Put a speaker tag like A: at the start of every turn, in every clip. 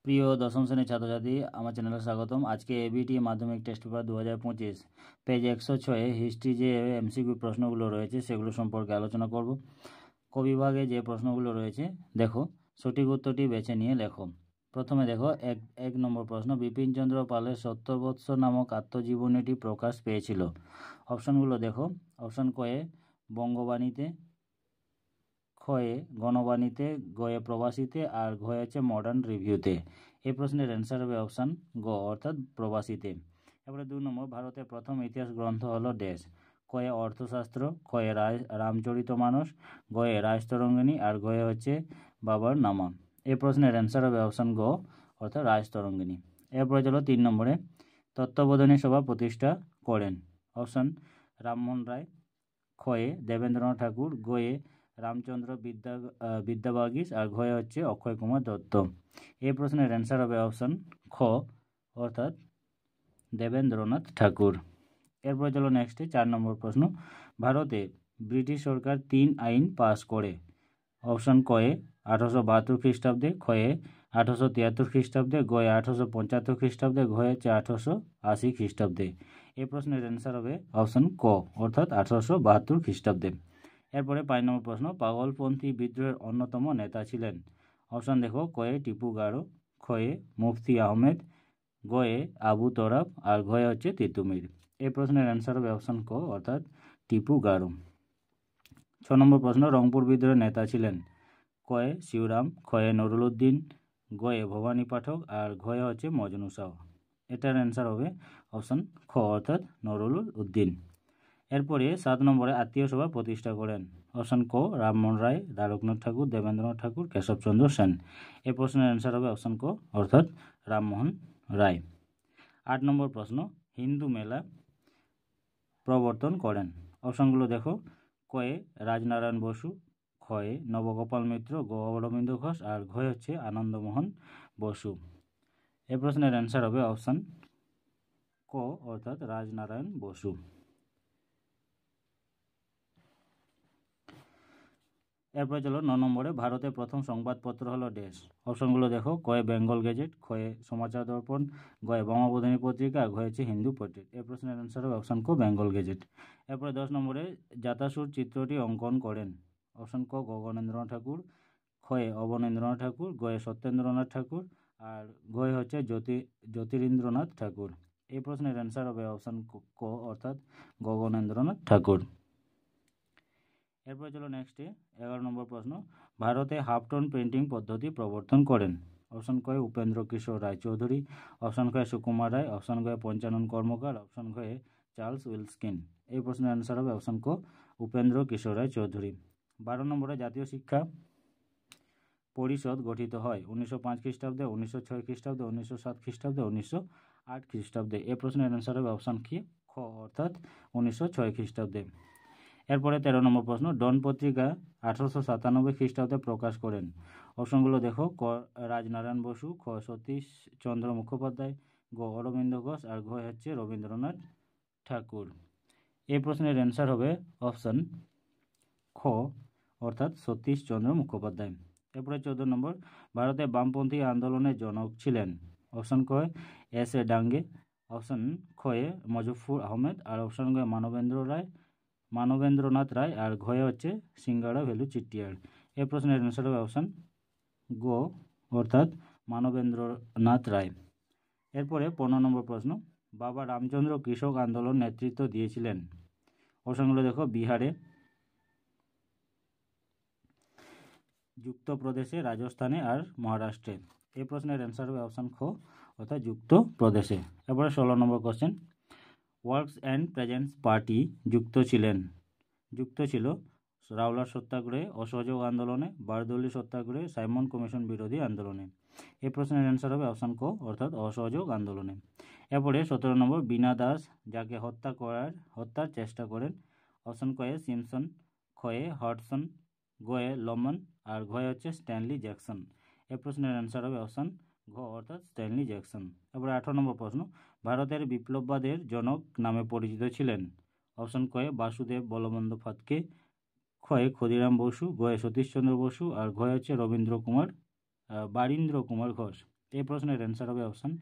A: প্রিয় দশম শ্রেণীর ছাত্রছাত্রী, আমার চ্যানেলে স্বাগতম। আজকে এবিটি মাধ্যমিক টেস্ট পেপার 2025 পেজ 106 হিস্ট্রি যে এমসিকিউ প্রশ্নগুলো রয়েছে সেগুলো সম্পর্কে আলোচনা করব। কবিভাগে যে প্রশ্নগুলো রয়েছে দেখো, সঠিক উত্তরটি বেছে নিয়ে লেখো। প্রথমে দেখো এক নম্বর প্রশ্ন, বিপিনচন্দ্র পালের 70 বৎসর নামক আত্মজীবনীটি প্রকাশ পেয়েছিল। অপশনগুলো দেখো, অপশন কয়ে বঙ্গবাণীতে, খয়ে গণবাণীতে, গয়ে প্রবাসীতে, আর ঘয়ে হচ্ছে মডার্ন রিভিউতে। এই প্রশ্নের অ্যান্সার হবে অপশান গ অর্থাৎ প্রবাসীতে। এবারে 2 নম্বর, ভারতের প্রথম ইতিহাস গ্রন্থ হলো ড্যাশ। কয়ে অর্থশাস্ত্র, খয়ে রামচরিতমানস, গয়ে রাজতরঙ্গিনী, আর গয়ে হচ্ছে বাবার নামা। এই প্রশ্নের অ্যান্সার হবে অপশান গ অর্থাৎ রাজতরঙ্গিনী। এরপরে চলো 3 নম্বরে, তত্ত্ববোধিনী সভা প্রতিষ্ঠা করেন। অপশান রামমোহন রায়, খয়ে দেবেন্দ্রনাথ ঠাকুর, গয়ে রামচন্দ্র বিদ্যাবাগীশ, আর ঘয়ে হচ্ছে অক্ষয় কুমার দত্ত। এই প্রশ্নের অ্যান্সার হবে অপশান খ অর্থাৎ দেবেন্দ্রনাথ ঠাকুর। এরপর চলো নেক্সটে 4 নম্বর প্রশ্ন, ভারতে ব্রিটিশ সরকার 3 আইন পাস করে। অপশান কয়ে 1872 খ্রিস্টাব্দে, খয়ে 1873 খ্রিস্টাব্দে, গয়ে 1875 খ্রিস্টাব্দে, ঘয়ে হচ্ছে 1880 খ্রিস্টাব্দে। এই প্রশ্নের অ্যান্সার হবে অপশান ক অর্থাৎ 1872 খ্রিস্টাব্দে। এরপরে 5 নম্বর প্রশ্ন, পাগলপন্থী বিদ্রোহের অন্যতম নেতা ছিলেন। অপশান দেখো, কয়ে টিপু গাড়ো, খয়ে মুফতি আহমেদ, গয়ে আবু তরাব, আর ঘয়ে হচ্ছে তিতুমির। এই প্রশ্নের অ্যান্সার হবে অপশান ক অর্থাৎ টিপু গাড়ো। 6 নম্বর প্রশ্ন, রংপুর বিদ্রোহের নেতা ছিলেন। কয়ে শিবরাম, খয়ে নুরুল উদ্দিন, গয়ে ভবানী পাঠক, আর ঘয়ে হচ্ছে মজনু শাহ। এটার অ্যান্সার হবে অপশান খ অর্থাৎ নুরুল উদ্দিন। এরপরে 7 নম্বরে আত্মীয় সভা প্রতিষ্ঠা করেন। অপশান ক রামমোহন রায়, দ্বারকনাথ ঠাকুর, দেবেন্দ্রনাথ ঠাকুর, কেশবচন্দ্র সেন। এই প্রশ্নের অ্যান্সার হবে অপশান ক অর্থাৎ রামমোহন রায়। 8 নম্বর প্রশ্ন, হিন্দু মেলা প্রবর্তন করেন। অপশানগুলো দেখো, কয়ে রাজনারায়ণ বসু, খয়ে নবগোপাল মিত্র, গ অরবিন্দ ঘোষ, আর ঘয়ে হচ্ছে আনন্দমোহন বসু। এই প্রশ্নের অ্যান্সার হবে অপশান ক অর্থাৎ রাজনারায়ণ বসু। এরপরে চলো 9 নম্বরে, ভারতের প্রথম সংবাদপত্র হলো ড্যাশ। অপশনগুলো দেখো, কয়ে বেঙ্গল গেজেট, খয়ে সমাচার দর্পণ, গয়ে বঙ্গবন্ধনী পত্রিকা, আর ঘয়ে হচ্ছে হিন্দু পোর্ট্রেট। এই প্রশ্নের অ্যান্সার হবে অপশান ক বেঙ্গল গেজেট। এরপরে 10 নম্বরে, জাতাসুর চিত্রটি অঙ্কন করেন। অপশান ক গগনেন্দ্রনাথ ঠাকুর, খয়ে অবনীন্দ্রনাথ ঠাকুর, গয়ে সত্যেন্দ্রনাথ ঠাকুর, আর ঘয়ে হচ্ছে জ্যোতিরিন্দ্রনাথ ঠাকুর। এই প্রশ্নের অ্যান্সার হবে অপশান ক অর্থাৎ গগনেন্দ্রনাথ ঠাকুর। এরপরে চলো নেক্সটে 11 নম্বর প্রশ্ন, ভারতে হাফটোন প্রিন্টিং পদ্ধতি প্রবর্তন করেন। অপশান কয়ে উপেন্দ্র কিশোর রায়চৌধুরী, অপশান কয়ে সুকুমার রায়, অপশান কয়ে পঞ্চানন কর্মকার, অপশান কয়ে চার্লস উইলস্কিন। এই প্রশ্নের অ্যান্সার হবে অপশান ক উপেন্দ্র কিশোর রায়চৌধুরী। 12 নম্বরে, জাতীয় শিক্ষা পরিষদ গঠিত হয় 1905 খ্রিস্টাব্দে, 1906 খ্রিস্টাব্দে, 1907 খ্রিস্টাব্দে, 1908 খ্রিস্টাব্দে। এই প্রশ্নের অ্যান্সার হবে অপশান কি খ অর্থাৎ 1906 খ্রিস্টাব্দে। এরপরে 13 নম্বর প্রশ্ন, ডন পত্রিকা 1897 খ্রিস্টাব্দে প্রকাশ করেন। অপশনগুলো দেখো, ক রাজনারায়ণ বসু, খ সতীশ চন্দ্র মুখোপাধ্যায়, গ অরবিন্দ ঘোষ, আর ঘ হচ্ছে রবীন্দ্রনাথ ঠাকুর। এই প্রশ্নের অ্যান্সার হবে অপশান খ অর্থাৎ সতীশ চন্দ্র মুখোপাধ্যায়। এরপরে 14 নম্বর, ভারতে বামপন্থী আন্দোলনের জনক ছিলেন। অপশান ক এস এ ডাঙ্গে, অপশান খয়ে মজফর আহমেদ, আর অপশান গ মানবেন্দ্রনাথ রায়, আর ঘয়ে হচ্ছে সিঙ্গারা ভেলু চিট্টিয়ার। এই প্রশ্নের অ্যান্সার হবে অপশান গ অর্থাৎ মানবেন্দ্রনাথ রায়। এরপরে 15 নম্বর প্রশ্ন, বাবা রামচন্দ্র কৃষক আন্দোলন নেতৃত্ব দিয়েছিলেন। অপশানগুলো দেখো, বিহারে, যুক্তপ্রদেশে, রাজস্থানে, আর মহারাষ্ট্রে। এই প্রশ্নের অ্যান্সার হবে অপশান খ অর্থাৎ যুক্তপ্রদেশে। এরপরে 16 নম্বর question, workers and peasants party যুক্ত ছিল রাওলাট সত্যাগ্রহে, অসহযোগ আন্দোলনে, বারদৌলি সত্যাগ্রহে, সাইমন কমিশন বিরোধী আন্দোলনে। এই প্রশ্নের অ্যান্সার হবে অপশান ক অর্থাৎ অসহযোগ আন্দোলনে। এরপরে 17 নম্বর, বীণা দাস যাকে হত্যার চেষ্টা করেন। অপশান কয়ে সিমসন, খয়ে হডসন, গয়ে লমন, আর ঘয়ে হচ্ছে স্ট্যানলি জ্যাকসন। এই প্রশ্নের অ্যান্সার হবে অপশান ঘ অর্থাৎ স্ট্যানলি জ্যাকসন। এরপরে 18 নম্বর প্রশ্ন, ভারতের বিপ্লববাদের জনক নামে পরিচিত ছিলেন। অপশান কয়ে বাসুদেব বলবন্ত ফাতকে, খয়ে ক্ষুদিরাম বসু, গয়ে সতীশচন্দ্র বসু, আর ঘয়ে হচ্ছে বারীন্দ্র কুমার ঘোষ। এই প্রশ্নের অ্যান্সার হবে অপশান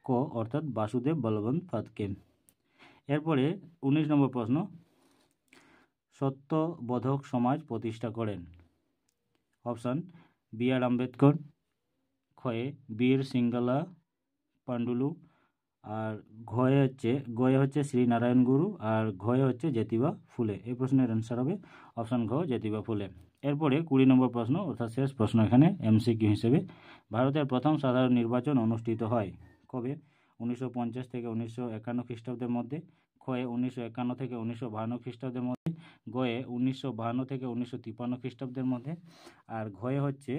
A: ক অর্থাৎ বাসুদেব বলবন্ত ফাতকে। এরপরে 19 নম্বর প্রশ্ন, সত্যবোধক সমাজ প্রতিষ্ঠা করেন? অপশান বি আর আম্বেদকর, খয়ে বীর সিঙ্গলা পান্ডুলু, আর গয়ে হচ্ছে শ্রীনারায়ণ গুরু, আর ঘয়ে হচ্ছে জ্যোতিবা ফুলে। এই প্রশ্নের অ্যান্সার হবে অপশান ঘ জ্যোতিবা ফুলে। এরপরে 20 নম্বর প্রশ্ন অর্থাৎ শেষ প্রশ্ন এখানে এমসিকিউ হিসেবে, ভারতের প্রথম সাধারণ নির্বাচন অনুষ্ঠিত হয় কবে? 1950 থেকে 1951 খ্রিস্টাব্দের মধ্যে, খয়ে 1951 থেকে 1952 খ্রিস্টাব্দের মধ্যে, গয়ে 1952 থেকে 1953 খ্রিস্টাব্দের মধ্যে, আর ঘয়ে হচ্ছে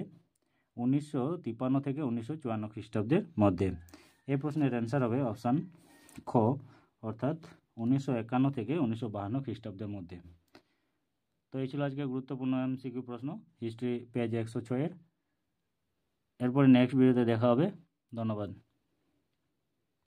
A: 1953 থেকে 1954 খ্রিস্টাব্দের মধ্যে। এই প্রশ্নের অ্যান্সার হবে অপশান খ অর্থাৎ 1951 থেকে 1952 খ্রিস্টাব্দের মধ্যে। তো এই ছিল আজকে গুরুত্বপূর্ণ এমসিকিউ প্রশ্ন হিস্ট্রি পেজ 106 এর। এরপরে নেক্সট ভিডিওতে দেখা হবে। ধন্যবাদ।